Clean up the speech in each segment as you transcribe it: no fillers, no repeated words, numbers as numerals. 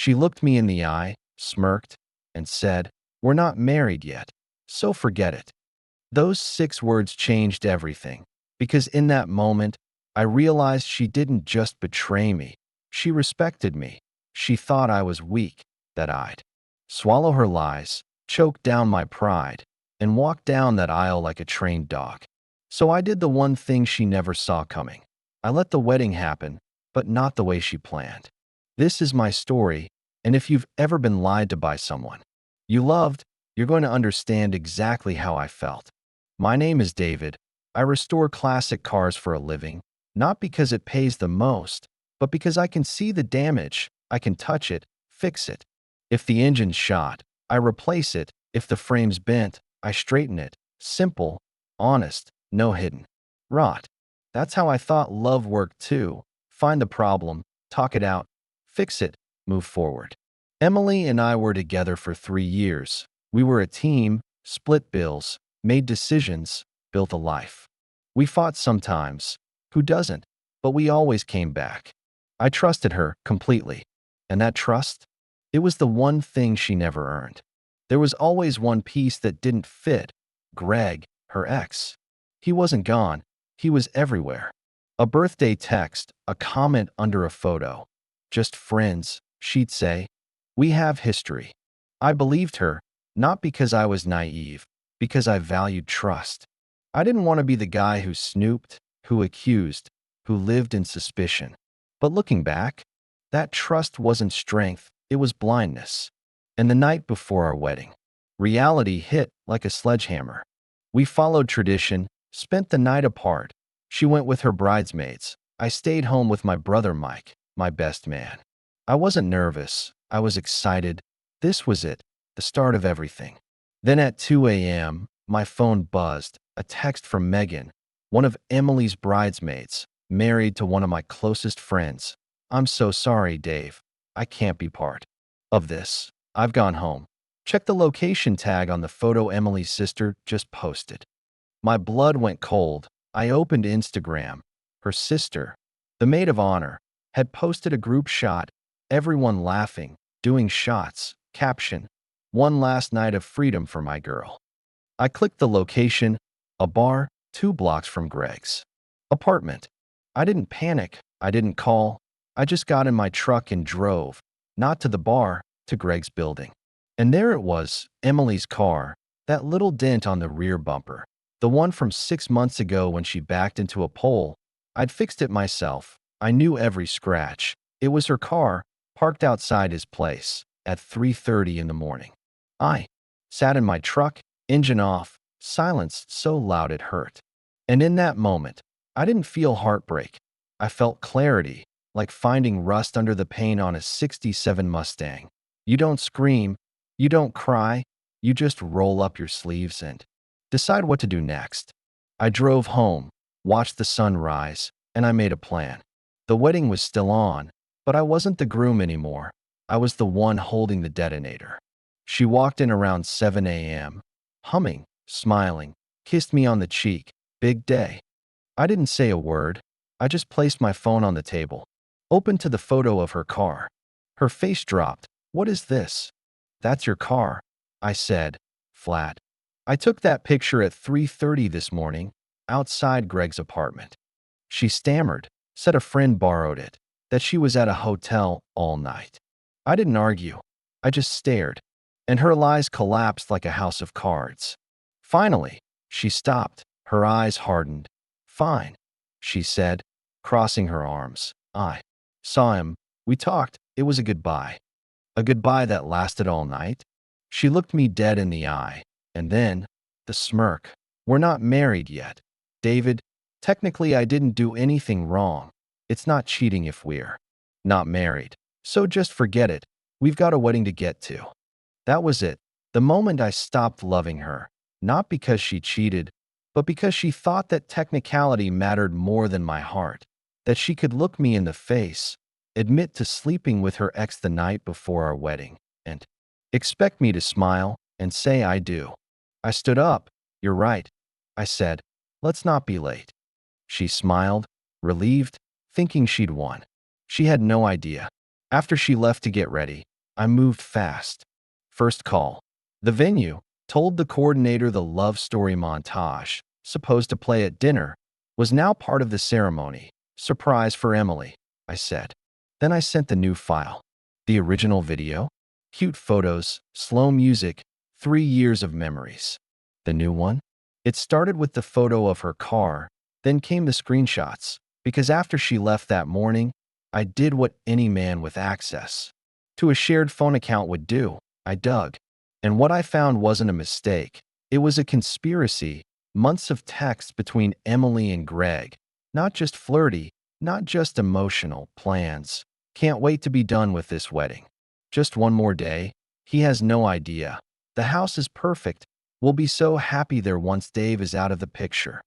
She looked me in the eye, smirked, and said, "We're not married yet, so forget it." Those 6 words changed everything, because in that moment, I realized she didn't just betray me. She respected me. She thought I was weak, that I'd swallow her lies, choke down my pride, and walk down that aisle like a trained dog. So I did the one thing she never saw coming. I let the wedding happen, but not the way she planned. This is my story, and if you've ever been lied to by someone you loved, you're going to understand exactly how I felt. My name is David. I restore classic cars for a living, not because it pays the most, but because I can see the damage, I can touch it, fix it. If the engine's shot, I replace it. If the frame's bent, I straighten it. Simple, honest, no hidden rot. That's how I thought love worked too. Find the problem, talk it out, fix it, move forward. Emily and I were together for 3 years. We were a team, split bills, made decisions, built a life. We fought sometimes. Who doesn't? But we always came back. I trusted her completely. And that trust? It was the one thing she never earned. There was always one piece that didn't fit. Greg, her ex. He wasn't gone. He was everywhere. A birthday text, a comment under a photo. Just friends, she'd say. We have history. I believed her, not because I was naive, because I valued trust. I didn't want to be the guy who snooped, who accused, who lived in suspicion. But looking back, that trust wasn't strength, it was blindness. And the night before our wedding, reality hit like a sledgehammer. We followed tradition, spent the night apart. She went with her bridesmaids. I stayed home with my brother Mike, my best man. I wasn't nervous. I was excited. This was it, the start of everything. Then at 2 a.m., my phone buzzed, a text from Megan, one of Emily's bridesmaids, married to one of my closest friends. "I'm so sorry, Dave. I can't be part of this. I've gone home." Check the location tag on the photo Emily's sister just posted. My blood went cold. I opened Instagram. Her sister, the maid of honor, had posted a group shot, everyone laughing, doing shots, caption, "One last night of freedom for my girl." I clicked the location, a bar 2 blocks from Greg's apartment. I didn't panic. I didn't call. I just got in my truck and drove, not to the bar, to Greg's building. And there it was, Emily's car, that little dent on the rear bumper, the one from 6 months ago when she backed into a pole. I'd fixed it myself. I knew every scratch. It was her car, parked outside his place, at 3:30 in the morning. I sat in my truck, engine off, silence so loud it hurt. And in that moment, I didn't feel heartbreak. I felt clarity, like finding rust under the paint on a '67 Mustang. You don't scream, you don't cry, you just roll up your sleeves and decide what to do next. I drove home, watched the sun rise, and I made a plan. The wedding was still on, but I wasn't the groom anymore. I was the one holding the detonator. She walked in around 7 a.m., humming, smiling, kissed me on the cheek. Big day. I didn't say a word. I just placed my phone on the table, opened to the photo of her car. Her face dropped. "What is this?" "That's your car," I said, flat. "I took that picture at 3:30 this morning, outside Greg's apartment." She stammered, said a friend borrowed it, that she was at a hotel all night. I didn't argue. I just stared, and her lies collapsed like a house of cards. Finally, she stopped. Her eyes hardened. "Fine," she said, crossing her arms. I saw him. We talked. It was a goodbye. A goodbye that lasted all night. She looked me dead in the eye, and then, the smirk. "We're not married yet. David, technically I didn't do anything wrong. It's not cheating if we're not married. So just forget it. We've got a wedding to get to." That was it. The moment I stopped loving her, not because she cheated, but because she thought that technicality mattered more than my heart, that she could look me in the face, admit to sleeping with her ex the night before our wedding, and expect me to smile and say I do. I stood up. "You're right," I said. "Let's not be late." She smiled, relieved, thinking she'd won. She had no idea. After she left to get ready, I moved fast. First call. The venue told the coordinator the love story montage, supposed to play at dinner, was now part of the ceremony. Surprise for Emily, I said. Then I sent the new file. The original video? Cute photos, slow music, 3 years of memories. The new one? It started with the photo of her car, then came the screenshots, because after she left that morning, I did what any man with access to a shared phone account would do. I dug. And what I found wasn't a mistake. It was a conspiracy, months of texts between Emily and Greg. Not just flirty, not just emotional plans. Can't wait to be done with this wedding. Just one more day. He has no idea. The house is perfect. We'll be so happy there once Dave is out of the picture.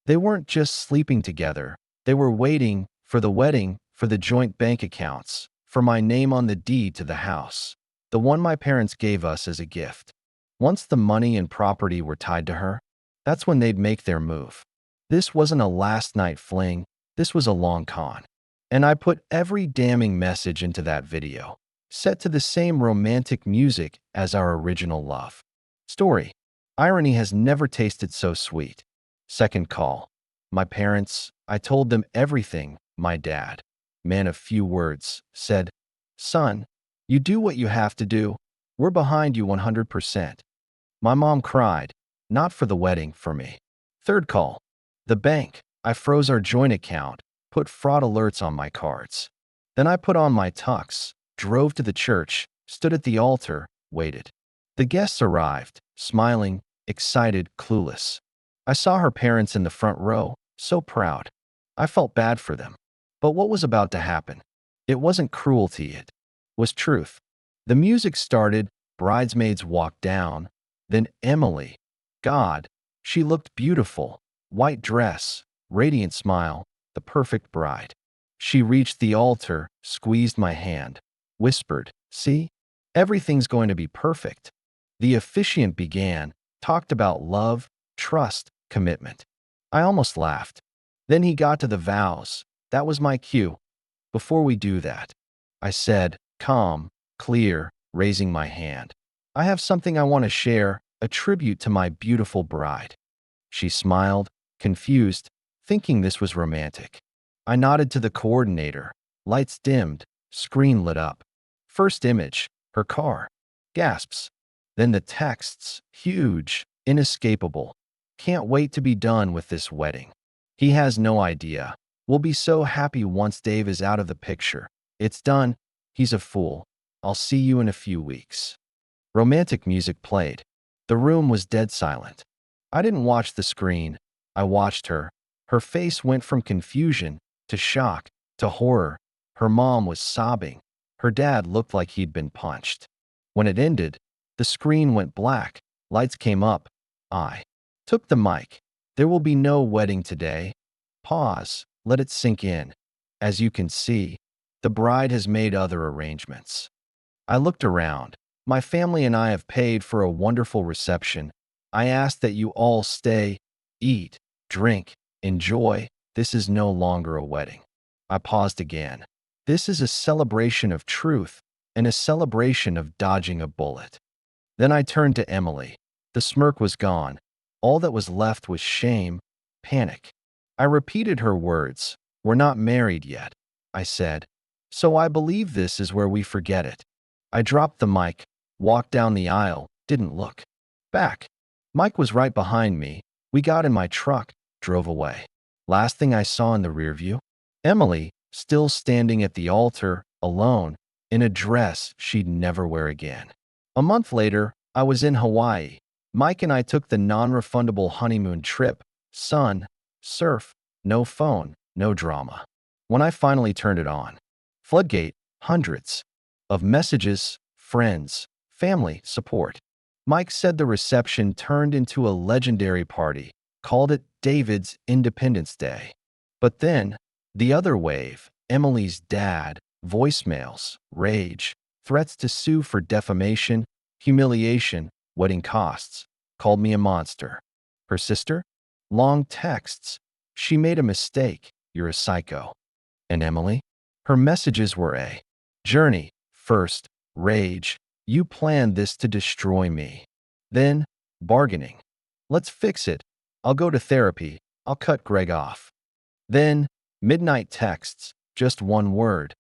They weren't just sleeping together. They were waiting for the wedding, for the joint bank accounts, for my name on the deed to the house, the one my parents gave us as a gift. Once the money and property were tied to her, that's when they'd make their move. This wasn't a last night fling, this was a long con. And I put every damning message into that video, set to the same romantic music as our original love story. Irony has never tasted so sweet. Second call. My parents, I told them everything. My dad, man of few words, said, "Son, you do what you have to do. We're behind you 100%. My mom cried, not for the wedding, for me. Third call. The bank. I froze our joint account, put fraud alerts on my cards. Then I put on my tux, drove to the church, stood at the altar, waited. The guests arrived, smiling, excited, clueless. I saw her parents in the front row, so proud. I felt bad for them. But what was about to happen? It wasn't cruelty, it was truth. The music started, bridesmaids walked down, then Emily. God, she looked beautiful. White dress, radiant smile, the perfect bride. She reached the altar, squeezed my hand, whispered, "See? Everything's going to be perfect." The officiant began, talked about love, trust, commitment. I almost laughed. Then he got to the vows. That was my cue. Before we do that, I said, calm, clear, raising my hand. I have something I want to share, a tribute to my beautiful bride. She smiled, confused, thinking this was romantic. I nodded to the coordinator. Lights dimmed, screen lit up. First image, her car. Gasps. Then the texts, huge, inescapable. Can't wait to be done with this wedding. He has no idea. We'll be so happy once Dave is out of the picture. It's done. He's a fool. I'll see you in a few weeks. Romantic music played. The room was dead silent. I didn't watch the screen. I watched her. Her face went from confusion to shock to horror. Her mom was sobbing. Her dad looked like he'd been punched. When it ended, the screen went black. Lights came up. I took the mic. There will be no wedding today. Pause. Let it sink in. As you can see, the bride has made other arrangements. I looked around. My family and I have paid for a wonderful reception. I ask that you all stay, eat, drink, enjoy. This is no longer a wedding. I paused again. This is a celebration of truth and a celebration of dodging a bullet. Then I turned to Emily. The smirk was gone. All that was left was shame, panic. I repeated her words. We're not married yet, I said. So I believe this is where we forget it. I dropped the mic, walked down the aisle, didn't look back. Mike was right behind me. We got in my truck, drove away. Last thing I saw in the rearview, Emily, still standing at the altar, alone, in a dress she'd never wear again. A month later, I was in Hawaii. Mike and I took the non-refundable honeymoon trip. Sun, surf, no phone, no drama. When I finally turned it on, floodgate, hundreds of messages, friends, family, support. Mike said the reception turned into a legendary party, called it David's Independence Day. But then, the other wave, Emily's dad, voicemails, rage, threats to sue for defamation, humiliation, wedding costs, called me a monster. Her sister? Long texts. She made a mistake. You're a psycho. And Emily? Her messages were a journey. First, Rage. You planned this to destroy me. Then, bargaining. Let's fix it. I'll go to therapy. I'll cut Greg off. Then, midnight texts. Just one word.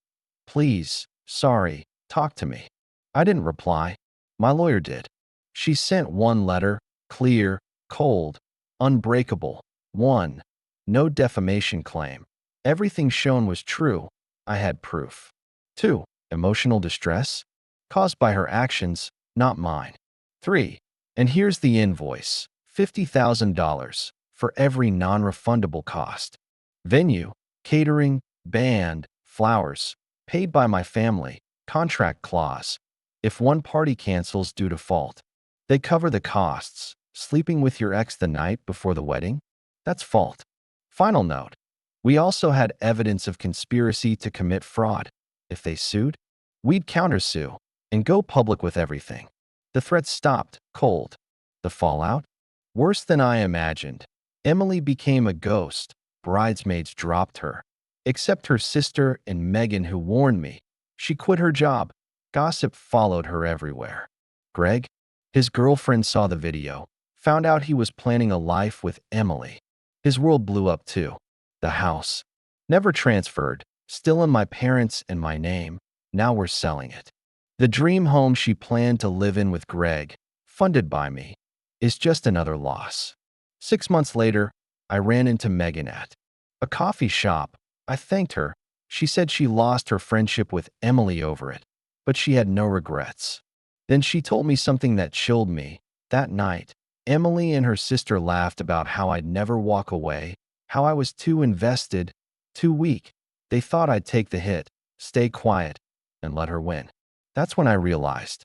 Please, sorry, talk to me. I didn't reply. My lawyer did. She sent one letter, clear, cold, unbreakable. 1. No defamation claim. Everything shown was true. I had proof. 2. Emotional distress caused by her actions, not mine. 3. And here's the invoice. $50,000 for every non-refundable cost. Venue, catering, band, flowers, paid by my family, contract clause. If one party cancels due to fault, they cover the costs. Sleeping with your ex the night before the wedding? That's fault. Final note. We also had evidence of conspiracy to commit fraud. If they sued, we'd countersue and go public with everything. The threats stopped cold. The fallout? Worse than I imagined. Emily became a ghost. Bridesmaids dropped her. Except her sister and Megan, who warned me. She quit her job. Gossip followed her everywhere. Greg, his girlfriend, saw the video, found out he was planning a life with Emily. His world blew up too. The house, never transferred, still in my parents and my name. Now we're selling it. The dream home she planned to live in with Greg, funded by me, is just another loss. 6 months later, I ran into Megan at a coffee shop. I thanked her. She said she lost her friendship with Emily over it, but she had no regrets. Then she told me something that chilled me. That night, Emily and her sister laughed about how I'd never walk away, how I was too invested, too weak. They thought I'd take the hit, stay quiet, and let her win. That's when I realized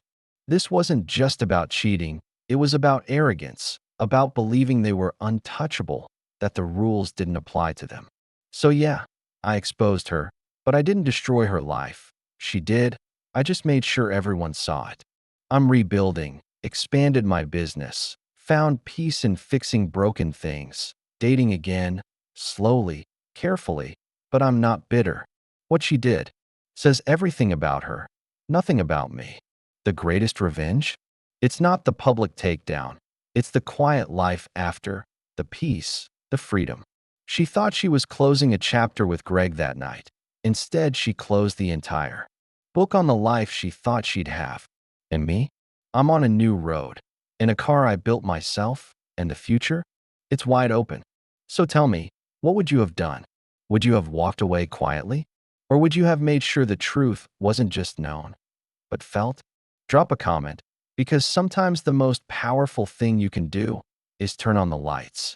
this wasn't just about cheating. It was about arrogance, about believing they were untouchable, that the rules didn't apply to them. So yeah, I exposed her, but I didn't destroy her life. She did. I just made sure everyone saw it. I'm rebuilding, expanded my business, found peace in fixing broken things, dating again, slowly, carefully, but I'm not bitter. What she did says everything about her, nothing about me. The greatest revenge? It's not the public takedown. It's the quiet life after, the peace, the freedom. She thought she was closing a chapter with Greg that night. Instead, she closed the entire book on the life she thought she'd have. And me? I'm on a new road, in a car I built myself, and the future? It's wide open. So tell me, what would you have done? Would you have walked away quietly? Or would you have made sure the truth wasn't just known, but felt? Drop a comment, because sometimes the most powerful thing you can do is turn on the lights.